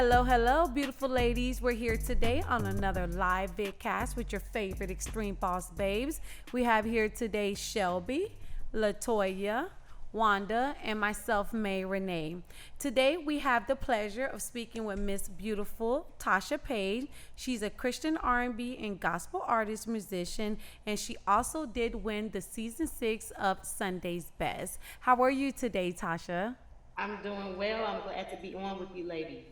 Hello, hello, beautiful ladies. We're here today on another live vidcast with your favorite Xtreme Boss Babes. We have here today Shelby, Latoya, Wanda, and myself, May Renee. Today we have the pleasure of speaking with Miss Beautiful Tasha Page. She's a Christian R&B and gospel artist, musician, and she also did win the season 6 of Sunday's Best. How are you today, Tasha? I'm doing well. I'm glad to be on with you ladies.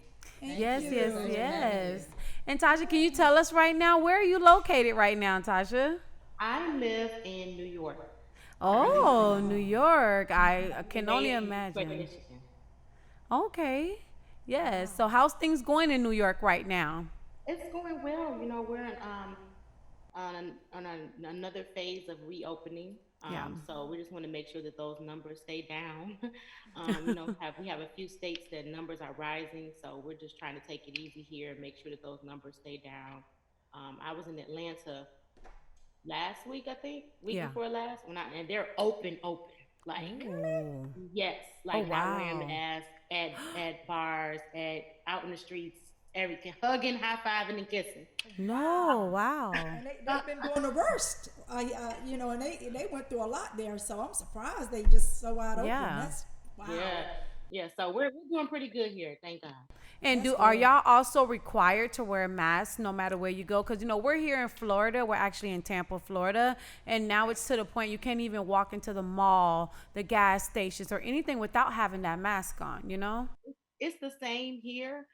Thank Yes, yes, you. Thanks for having us. yes. And Tasha, can you tell us right now where are you located right now, Tasha? I live in New York currently. Oh, New Wow. York. I can only Made in Detroit, imagine. Michigan. Okay. Yes. Wow. So how's things going in New York right now? It's going well. We're in, another phase of reopening. Yeah. So we just want to make sure that those numbers stay down. We have a few states that numbers are rising, so we're just trying to take it easy here and make sure that those numbers stay down. I was in Atlanta last week, I think, week Yeah. before last, and they're open, like Oh. yes, Oh like not wearing wow. masks at bars, at out in the streets, everything, hugging, high fiving, and kissing. No, Wow. wow. And Uh, they've been doing the worst, and they went through a lot there. So I'm surprised they just so wide open. Yeah. That's wow. yeah, yeah. So we're doing pretty good here, thank God. And That's do are good. y'all also required to wear masks no matter where you go? Because we're here in Florida. We're actually in Tampa, Florida, and now it's to the point you can't even walk into the mall, the gas stations, or anything without having that mask on. You know? It's the same here.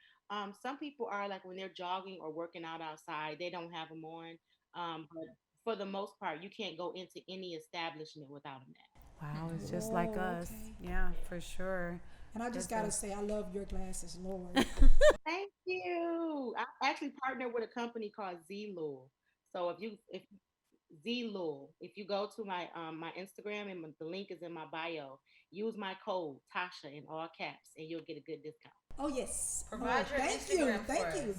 Some people are like when they're jogging or working out outside, they don't have them on. But for the most part, you can't go into any establishment without a mask. Wow, it's just like Oh, us. okay. Yeah, for sure. And I just Just gotta us. say, I love your glasses, Lord. Thank you. I actually partnered with a company called Zlul. So if Zlul, if you go to my Instagram and the link is in my bio, use my code Tasha in all caps and you'll get a good discount. Oh yes. Oh, Provide your thank you. Instagram for Thank you. us.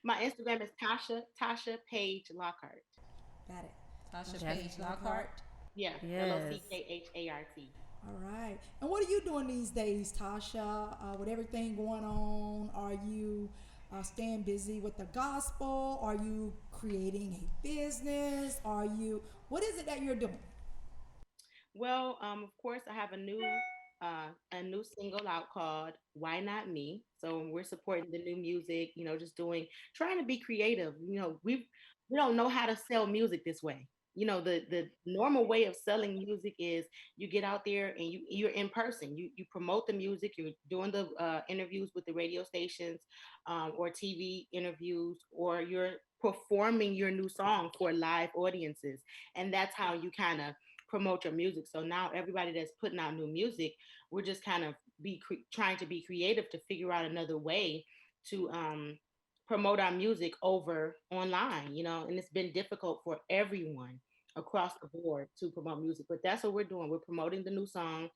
My Instagram is Tasha Page Lockhart. Got it. Tasha Tasha Yes. Page Page Lockhart. Lockhart. Yeah, Yes. Lockhart. All right. And what are you doing these days, Tasha? With everything going on, are you staying busy with the gospel? Are you creating a business? What is it that you're doing? Well, of course, I have a new single out called "Why Not Me." So we're supporting the new music. Just trying to be creative. We don't know how to sell music this way. The normal way of selling music is you get out there and you're in person. You promote the music. You're doing the interviews with the radio stations, or TV interviews, or you're performing your new song for live audiences, and that's how you kind of promote your music. So now everybody that's putting out new music, we're just kind of trying to be creative to figure out another way to promote our music over online, and it's been difficult for everyone across the board to promote music, but that's what we're doing. We're promoting the new song,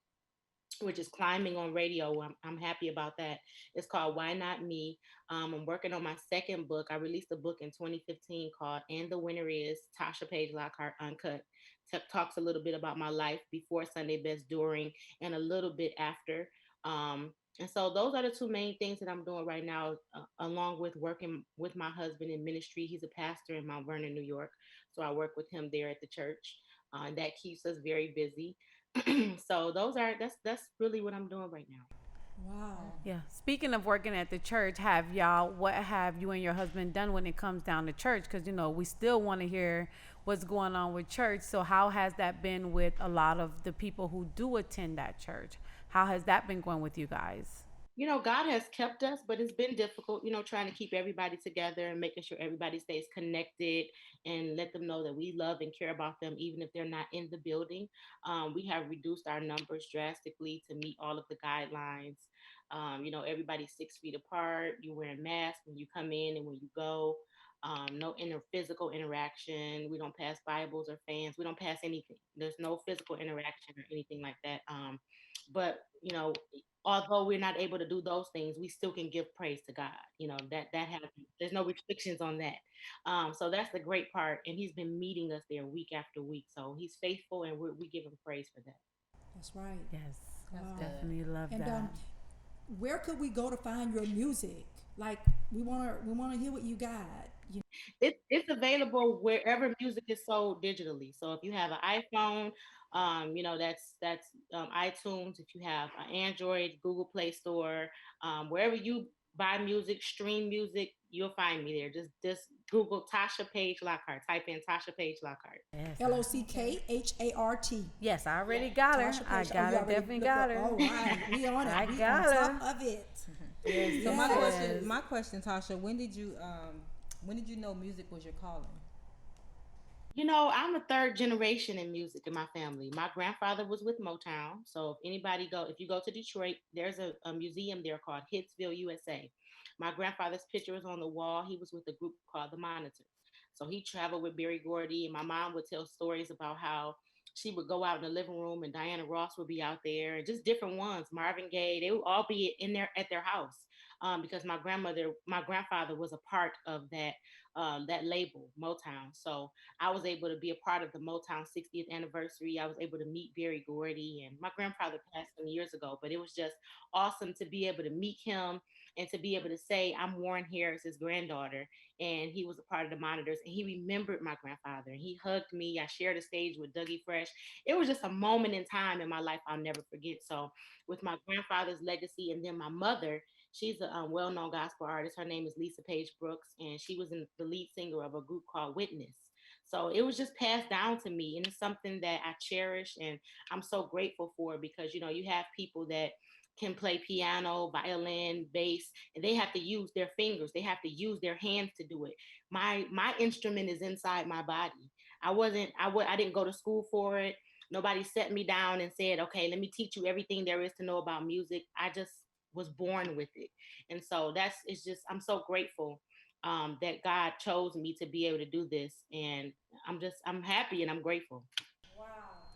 which is climbing on radio. I'm happy about that. It's called Why Not Me. I'm working on my second book. I released a book in 2015 called And the Winner Is Tasha Page Lockhart Uncut. Talks a little bit about my life before Sunday Best, during, and a little bit after. And so those are the two main things that I'm doing right now, along with working with my husband in ministry. He's a pastor in Mount Vernon, New York. So I work with him there at the church. That keeps us very busy. So that's really what I'm doing right now. Wow. Yeah. Speaking of working at the church, what have you and your husband done when it comes down to church? Because, we still want to hear what's going on with church. So, how has that been with a lot of the people who do attend that church? How has that been going with you guys? God has kept us, but it's been difficult, trying to keep everybody together and making sure everybody stays connected and let them know that we love and care about them, even if they're not in the building. We have reduced our numbers drastically to meet all of the guidelines. Everybody's 6 feet apart. You're wearing masks when you come in and when you go. No physical interaction. We don't pass Bibles or fans. We don't pass anything. There's no physical interaction or anything like that. But although we're not able to do those things, we still can give praise to God. That happens. There's no restrictions on that. So that's the great part, and He's been meeting us there week after week. So He's faithful, and we give Him praise for that. That's right. Yes. That's Wow. good. Definitely love And that. where could we go to find your music? Like we wanna hear what you got. You It's available wherever music is sold digitally. So if you have an iPhone, that's iTunes. If you have an Android, Google Play Store, wherever you buy music, stream music, you'll find me there. Just Google Tasha Page-Lockhart. Type in Tasha Page-Lockhart. Yes, Lock Hart. yes, I Yeah. already got her. Tasha I Page. Oh, got you her. already Definitely looked got up. her. All right, we on it. I We on got top her. of it. Yes, So my Yes. question, my question, Tasha, when did you know music was your calling? I'm a third generation in music in my family. My grandfather was with Motown. So if you go to Detroit, there's a museum there called Hitsville, USA. My grandfather's picture is on the wall. He was with a group called the Monitors. So he traveled with Berry Gordy, and my mom would tell stories about how she would go out in the living room and Diana Ross would be out there and just different ones, Marvin Gaye, they would all be in there at their house. Because my grandfather was a part of that label, Motown. So I was able to be a part of the Motown 60th anniversary. I was able to meet Berry Gordy, and my grandfather passed some years ago, but it was just awesome to be able to meet him and to be able to say, I'm Warren Harris's granddaughter. And he was a part of the Monitors, and he remembered my grandfather. And he hugged me. I shared a stage with Dougie Fresh. It was just a moment in time in my life I'll never forget. So, with my grandfather's legacy, and then my mother, she's a well-known gospel artist. Her name is Lisa Page Brooks, and she was the lead singer of a group called Witness. So it was just passed down to me, and it's something that I cherish, and I'm so grateful for, because you have people that can play piano, violin, bass, and they have to use their fingers. They have to use their hands to do it. My instrument is inside my body. I didn't go to school for it. Nobody set me down and said, "Okay, let me teach you everything there is to know about music." I just was born with it. And so it's just, I'm so grateful that God chose me to be able to do this. And I'm happy and I'm grateful. Wow.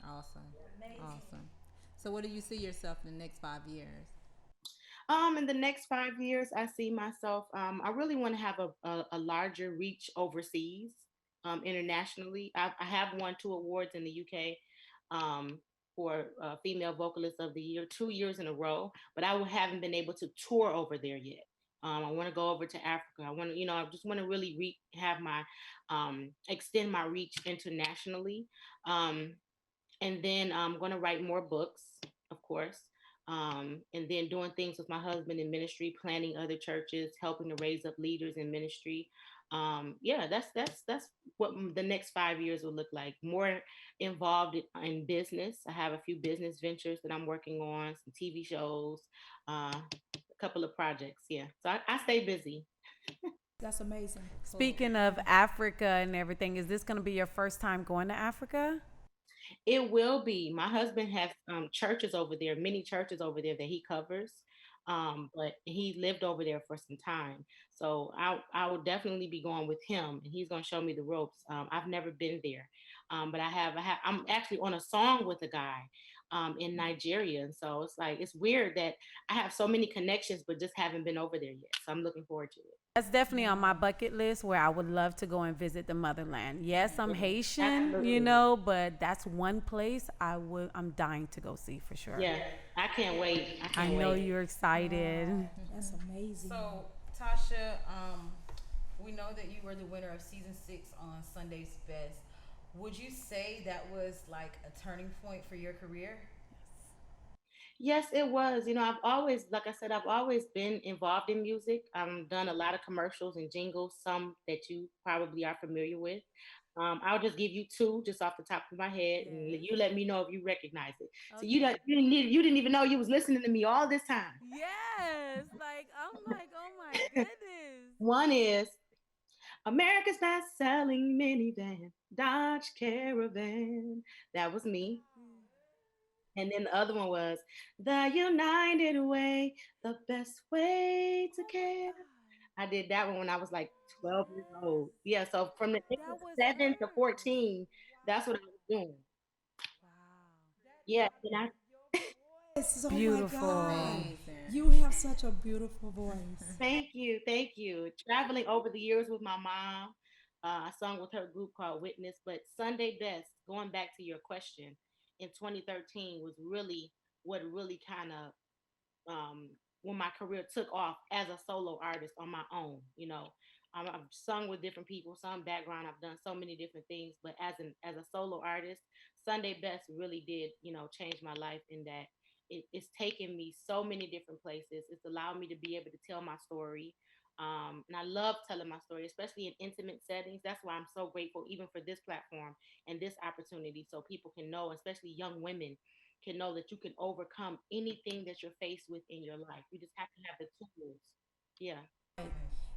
Awesome, Amazing. awesome. So where do you see yourself in the next 5 years? In the next 5 years, I see myself, I really want to have a larger reach overseas, internationally. I have won two awards in the UK, um, for Female Vocalist of the Year 2 years in a row, but haven't been able to tour over there yet. I want to go over to Africa. I just want to really have extend my reach internationally. Um, and then I'm going to write more books, of course. And then doing things with my husband in ministry, planning other churches, helping to raise up leaders in ministry. Yeah, that's what the next 5 years will look like. More involved in business. I have a few business ventures that I'm working on, some TV shows, a couple of projects. Yeah, so I stay busy. That's amazing. Cool. Speaking of Africa and everything, is this going to be your first time going to Africa? It will be. My husband has churches over there, many churches over there that he covers. But he lived over there for some time. So I will definitely be going with him, and he's going to show me the ropes. I've never been there. But I'm actually on a song with a guy in Nigeria. And so it's weird that I have so many connections, but just haven't been over there yet. So I'm looking forward to it. That's definitely on my bucket list where I would love to go and visit the motherland. Yes, I'm Yeah, Haitian, absolutely. but that's one place I'm dying to go see for sure. Yeah, I can't wait. I I can't know wait. you're excited. Wow. That's amazing. So Tasha, we know that you were the winner of season 6 on Sunday's Best. Would you say that was like a turning point for your career? Yes, it was. I've always, like I said, I've always been involved in music. I've done a lot of commercials and jingles, some that you probably are familiar with. I'll just give you two just off the top of my head, and Yes. you let me know if you recognize it. So Okay. you didn't even know you was listening to me all this time. Yes. Like I'm like, oh my goodness. One is America's Best Selling Minivan, Dodge Caravan. That was me. And then the other one was the United Way, the best way to Oh my care. God. I did that one when I was like 12 years Yes. old. Yeah, so from the age That of was 7 to 14, that's what Wow. I was doing. Wow. Yeah, and I Yes. Oh my Beautiful. God. Amazing. You have such a beautiful voice. thank you. Traveling over the years with my mom, I sung with her group called Witness. But Sunday Best, going back to your question, in 2013 was really what really kind of when my career took off as a solo artist on my own. I've sung with different people, some background. I've done so many different things, but as a solo artist, Sunday Best really did, change my life in that it's taken me so many different places. It's allowed me to be able to tell my story. And I love telling my story, especially in intimate settings. That's why I'm so grateful, even for this platform and this opportunity, so people can know, especially young women, can know that you can overcome anything that you're faced with in your life. You just have to have the tools. Yeah. Right.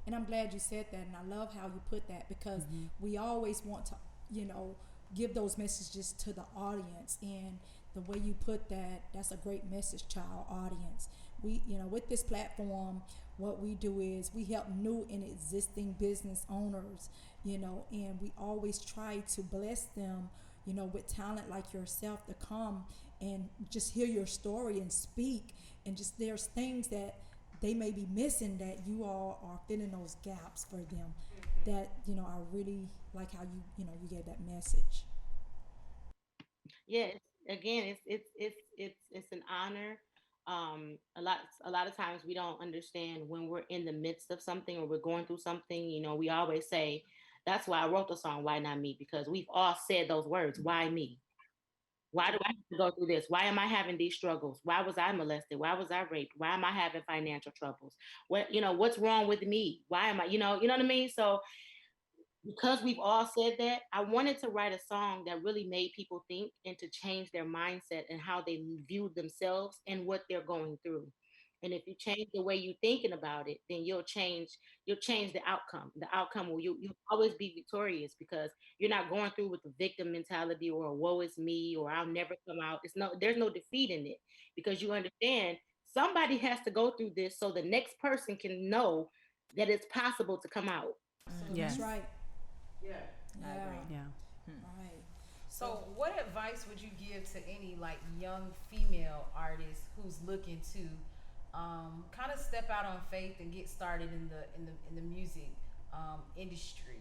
And I'm glad you said that. And I love how you put that because Mm-hmm. we always want to, you know, give those messages to the audience. And the way you put that, that's a great message to our audience. We, with this platform, what we do is we help new and existing business owners, and we always try to bless them, with talent like yourself to come and just hear your story and speak. And just there's things that they may be missing that you all are filling those gaps for them. That I really like how you gave that message. Yeah. Again, it's an honor. A lot of times we don't understand when we're in the midst of something or we're going through something. We always say, that's why I wrote the song "Why Not Me," because we've all said those words. Why me? Why do I have to go through this? Why am I having these struggles? Why was I molested? Why was I raped? Why am I having financial troubles? What's wrong with me? Why am I, you know what I mean? So because we've all said that, I wanted to write a song that really made people think and to change their mindset and how they view themselves and what they're going through. And if you change the way you're thinking about it, then you'll change the outcome. The outcome will you'll always be victorious because you're not going through with the victim mentality or woe is me or I'll never come out. There's no defeat in it because you understand somebody has to go through this so the next person can know that it's possible to come out. That's Yes. Absolutely. right. Yeah, I Yeah. agree. Yeah. Right. So, what advice would you give to any like young female artist who's looking to kind of step out on faith and get started in the music industry?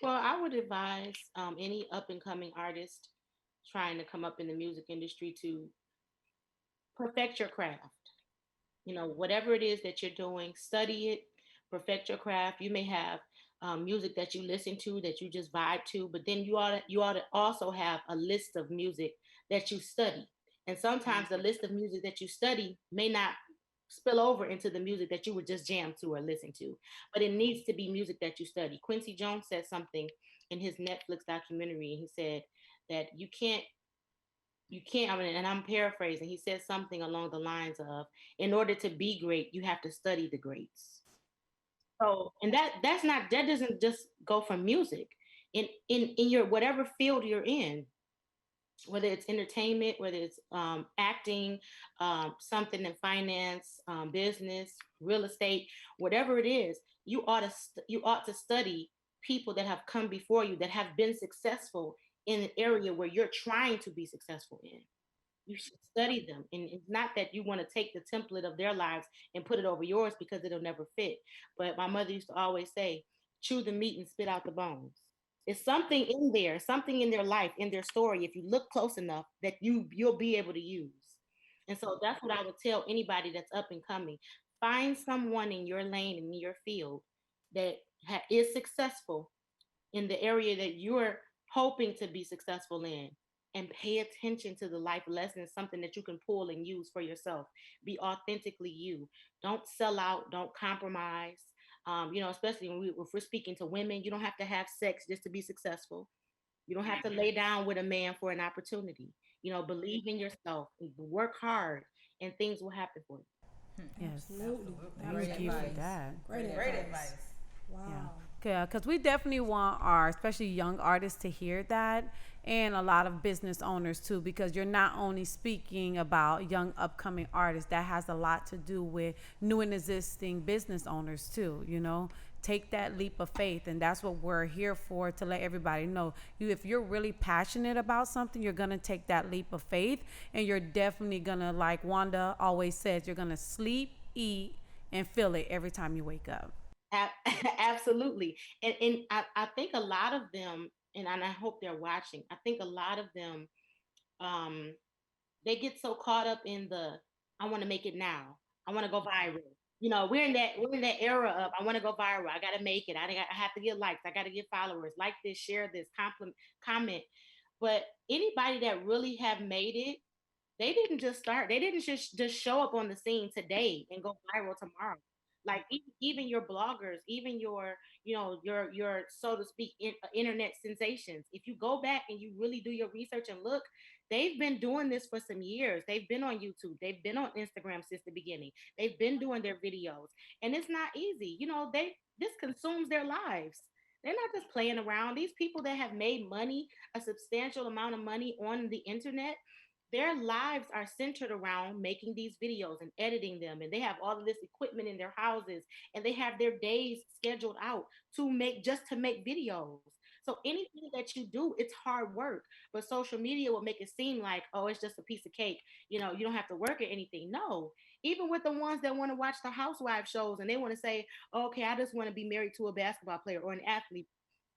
Well, I would advise any up and coming artist trying to come up in the music industry to perfect your craft. Whatever it is that you're doing, study it, perfect your craft. You may have music that you listen to that you just vibe to, but then you ought to also have a list of music that you study. And sometimes the list of music that you study may not spill over into the music that you would just jam to or listen to, but it needs to be music that you study. Quincy Jones said something in his Netflix documentary. He said that you can't, I mean, and I'm paraphrasing, he said something along the lines of, in order to be great, you have to study the greats. So, and that doesn't just go from music. In your whatever field you're in, whether it's entertainment, whether it's acting, something in finance, business, real estate, whatever it is, you ought to study people that have come before you that have been successful in an area where you're trying to be successful in. You should study them. And it's not that you want to take the template of their lives and put it over yours because it'll never fit. But my mother used to always say, chew the meat and spit out the bones. It's something in there, something in their life, in their story, if you look close enough, that you'll be able to use. And so that's what I would tell anybody that's up and coming. Find someone in your lane and in your field that is successful in the area that you're hoping to be successful in, and pay attention to the life lessons, something that you can pull and use for yourself. Be authentically you. Don't sell out, don't compromise. Especially if we're speaking to women, you don't have to have sex just to be successful. You don't have to lay down with a man for an opportunity. Believe in yourself, work hard, and things will happen for you. Yes. Absolutely. Absolutely. Great Thank you for Absolutely. advice. that. Great Great advice. advice. Yeah. Wow. Yeah, because we definitely want our, especially young artists, to hear that, and a lot of business owners too, because you're not only speaking about young upcoming artists, that has a lot to do with new and existing business owners too. Take that leap of faith, and that's what we're here for, to let everybody know. If you're really passionate about something, you're gonna take that leap of faith, and you're definitely gonna, like Wanda always says, you're gonna sleep, eat, and feel it every time you wake up. Absolutely. And I think a lot of them, and I hope they're watching, I think a lot of them, um, they get so caught up in the, I want to make it now. I want to go viral. We're in that era of I want to go viral. I got to make it. I have to get likes. I got to get followers. Like this, share this, compliment, comment. But anybody that really have made it, they didn't just start. They didn't just show up on the scene today and go viral tomorrow. Like even your bloggers, even your so to speak internet sensations. If you go back and you really do your research and look, they've been doing this for some years. They've been on YouTube. They've been on Instagram since the beginning. They've been doing their videos, and it's not easy. This consumes their lives. They're not just playing around. These people that have made money, a substantial amount of money on the internet, their lives are centered around making these videos and editing them, and they have all of this equipment in their houses, and they have their days scheduled out to make videos. So anything that you do, it's hard work. But social media will make it seem like, oh, it's just a piece of cake. You don't have to work at anything. No. Even with the ones that want to watch the housewife shows and they want to say, oh, okay, I just want to be married to a basketball player or an athlete.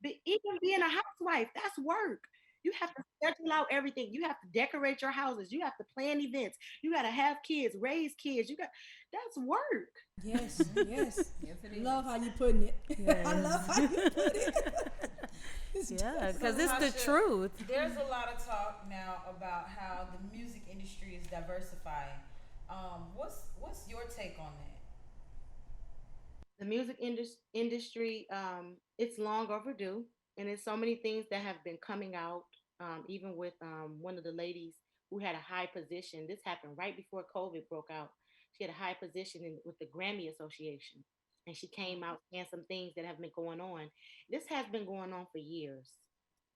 But even being a housewife, that's work. You have to schedule out everything. You have to decorate your houses. You have to plan events. You got to have kids, raise kids. That's work. Yes, yes. Yes, it is. Love how you putting it. I Yes. love how you put it. It's Yeah, just- because it's the Tasha, truth. There's a lot of talk now about how the music industry is diversifying. What's your take on that? The music industry, it's long overdue, and there's so many things that have been coming out. Even with one of the ladies who had a high position. This happened right before COVID broke out. She had a high position with the Grammy Association, and she came out saying some things that have been going on. This has been going on for years.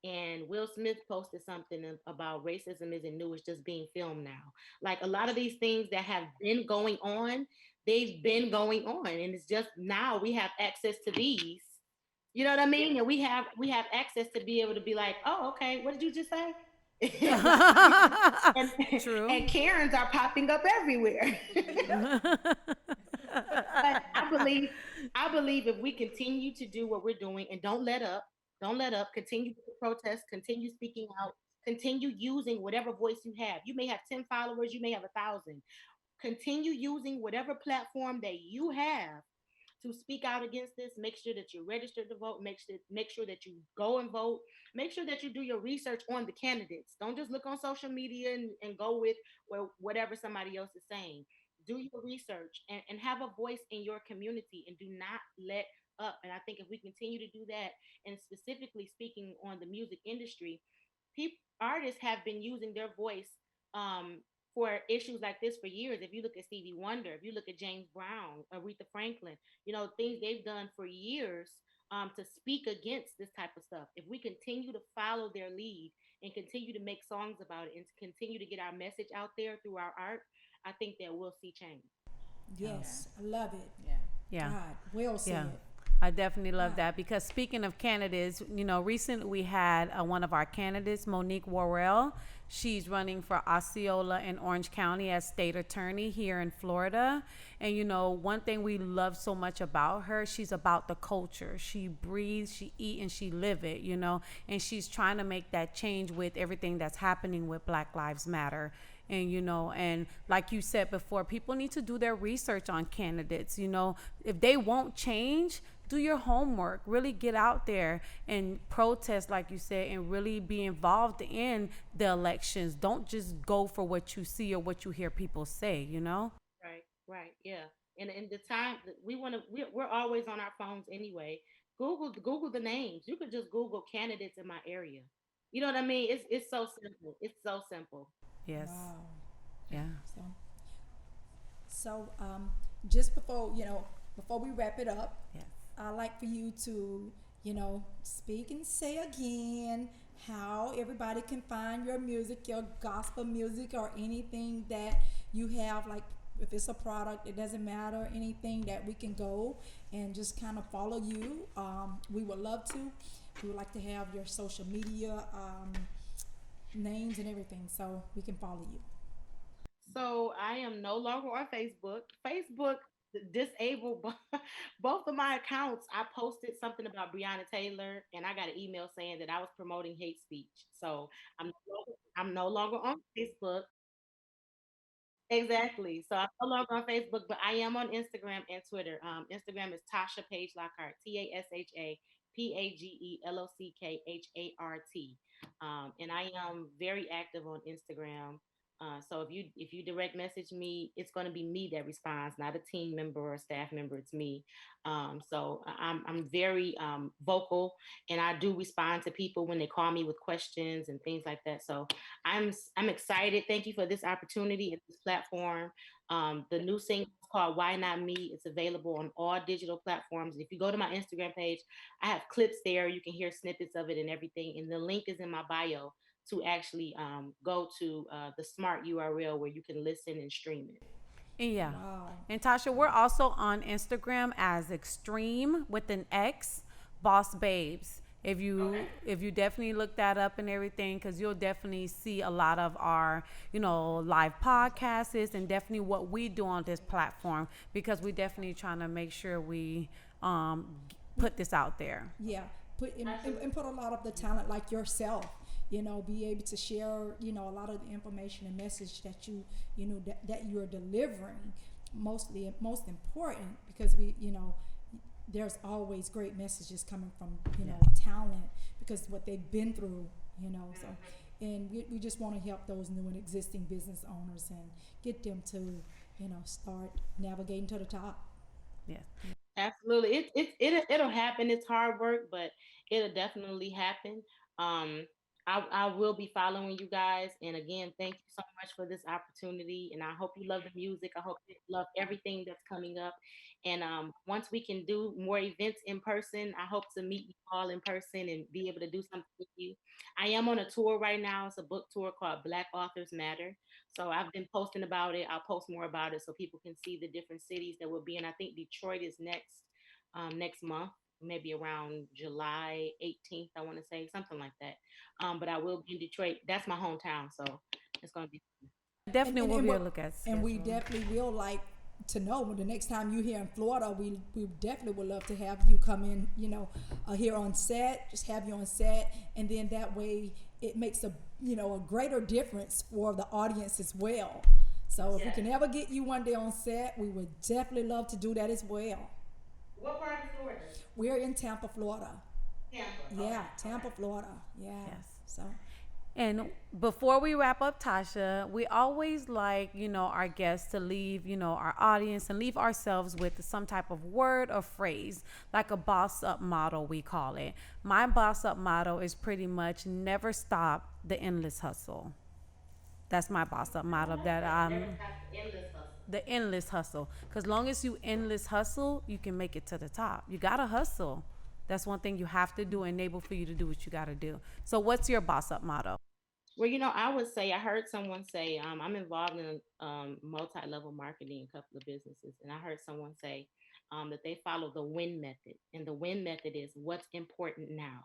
And Will Smith posted something about racism isn't new, it's just being filmed now. Like a lot of these things that have been going on, they've been going on. And it's just now we have access to these. You know what I mean? And we have access to be able to be like, oh, okay, what did you just say? and True. and Karens are popping up everywhere. But I believe if we continue to do what we're doing and don't let up, continue to protest, continue speaking out, continue using whatever voice you have. You may have 10 followers, you may have 1,000. Continue using whatever platform that you have to speak out against this. Make sure that you're registered to vote. Make sure that you go and vote. Make sure that you do your research on the candidates. Don't just look on social media and go with whatever somebody else is saying. Do your research and have a voice in your community and do not let up. And I think if we continue to do that, and specifically speaking on the music industry, artists have been using their voice for issues like this for years. If you look at Stevie Wonder, if you look at James Brown, Aretha Franklin, things they've done for years to speak against this type of stuff. If we continue to follow their lead and continue to make songs about it and to continue to get our message out there through our art, I think that we'll see change. Yeah. yes, I love it. Yeah. Yeah. God, well Yeah. said. I definitely love God. that because speaking of candidates, recently we had one of our candidates, Monique Worrell. She's running for Osceola in Orange County as state attorney here in Florida. And one thing we love so much about her, she's about the culture. She breathes, she eat, and she live it. And she's trying to make that change with everything that's happening with Black Lives Matter. And like you said before, people need to do their research on candidates. If they won't change, do your homework, really get out there and protest, like you said, and really be involved in the elections. Don't just go for what you see or what you hear people say. Right, right, yeah. And the time that we're always on our phones anyway. Google the names. You could just Google candidates in my area. You know what I mean? It's so simple. It's so simple. Yes. Wow. Yeah. So, so just before we wrap it up, Yes. I'd like for you to, speak and say again how everybody can find your music, your gospel music, or anything that you have. Like, if it's a product, it doesn't matter. Anything that we can go and just kind of follow you. We would love to. We would like to have your social media names and everything so we can follow you. So I am no longer on Facebook. Facebook disabled both of my accounts. I posted something about Breonna Taylor, and I got an email saying that I was promoting hate speech. So I'm no longer on Facebook. Exactly. So I'm no longer on Facebook, but I am on Instagram and Twitter. Instagram is Tasha Page Lockhart, TashaPageLockhart. And I am very active on Instagram. So if you direct message me, it's going to be me that responds, not a team member or a staff member. It's me. So I'm very vocal, and I do respond to people when they call me with questions and things like that. So I'm excited. Thank you for this opportunity and this platform. The new single is called "Why Not Me." It's available on all digital platforms. If you go to my Instagram page, I have clips there. You can hear snippets of it and everything. And the link is in my bio to actually go to the smart URL where you can listen and stream it. Yeah. Wow. And Tasha, we're also on Instagram as Xtreme with an X Boss Babes. If you definitely look that up and everything, because you'll definitely see a lot of our live podcasts and definitely what we do on this platform, because we definitely trying to make sure we put this out there. Yeah, and put a lot of the talent like yourself, be able to share, a lot of the information and message that that you're delivering. Most important, because there's always great messages coming from talent, because what they've been through, so. And we just want to help those new and existing business owners and get them to, start navigating to the top. Yes. Absolutely. It'll happen. It's hard work, but it'll definitely happen. Um, I will be following you guys. And again, thank you so much for this opportunity. And I hope you love the music. I hope you love everything that's coming up. And once we can do more events in person, I hope to meet you all in person and be able to do something with you. I am on a tour right now. It's a book tour called Black Authors Matter. So I've been posting about it. I'll post more about it so people can see the different cities that we'll be in. I think Detroit is next month, maybe around July 18th, I want to say, something like that. But I will be in Detroit. That's my hometown, so it's going to be fun. Definitely and, will and, be we- able to look at and we schedule. definitely will like to know when the next time you're here in Florida, we definitely would love to have you come in, here on set, just have you on set, and then that way it makes a greater difference for the audience as well. So if we can ever get you one day on set, we would definitely love to do that as well. What part of Florida? We're in Tampa, Florida. Tampa. Yeah, Tampa, Florida. Yeah. Yes. So And before we wrap up, Tasha, we always like, our guests to leave, our audience and leave ourselves with some type of word or phrase, like a boss up motto, we call it. My boss up motto is pretty much never stop the endless hustle. That's my boss up motto, that the endless hustle. Because long as you endless hustle, you can make it to the top. You got to hustle. That's one thing you have to do, enable for you to do what you got to do. So what's your boss up motto? Well, I would say, I heard someone say, I'm involved in multi-level marketing, a couple of businesses, and I heard someone say that they follow the win method, and the win method is what's important now.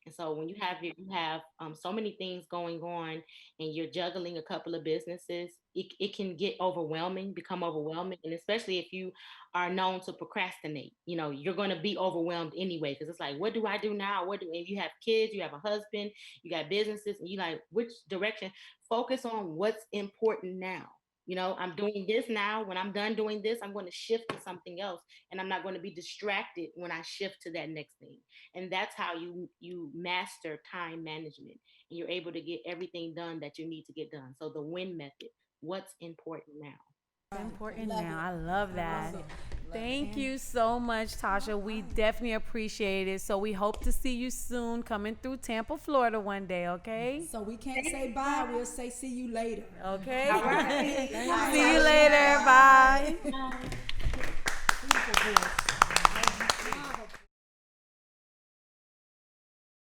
And so when you have so many things going on, and you're juggling a couple of businesses, it can get overwhelming, become overwhelming, and especially if you are known to procrastinate, you're going to be overwhelmed anyway, because it's like, what do I do now? And you have kids, you have a husband, you got businesses, and you like, which direction? Focus on what's important now. I'm doing this now. When I'm done doing this, I'm going to shift to something else, and I'm not going to be distracted when I shift to that next thing. And that's how you master time management, and you're able to get everything done that you need to get done. So the win method, what's important now? Important Love now. it. I love that. Love it. Thank you so much, Tasha. We definitely appreciate it. So we hope to see you soon coming through Tampa, Florida one day, okay? So we can't say bye. We'll say see you later. Okay. All right. See you later. Bye. Beautiful voice.